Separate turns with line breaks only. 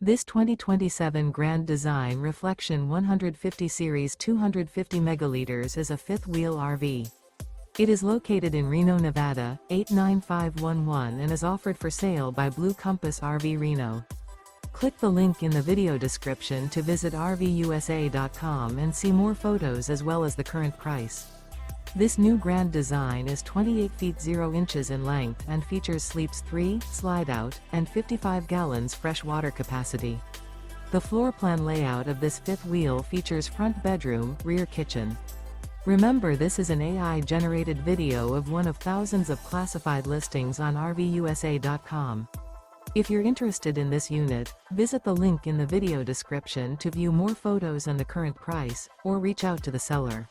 This 2027 Grand Design Reflection 150 Series 250 megaliters is a fifth-wheel RV. It is located in Reno, Nevada, 89511 and is offered for sale by Blue Compass RV Reno. Click the link in the video description to visit RVUSA.com and see more photos as well as the current price. This new Grand Design is 28 feet 0 inches in length and features sleeps 3, slide-out, and 55 gallons fresh water capacity. The floor plan layout of this fifth wheel features front bedroom, rear kitchen. Remember, this is an AI-generated video of one of thousands of classified listings on RVUSA.com. If you're interested in this unit, visit the link in the video description to view more photos and the current price, or reach out to the seller.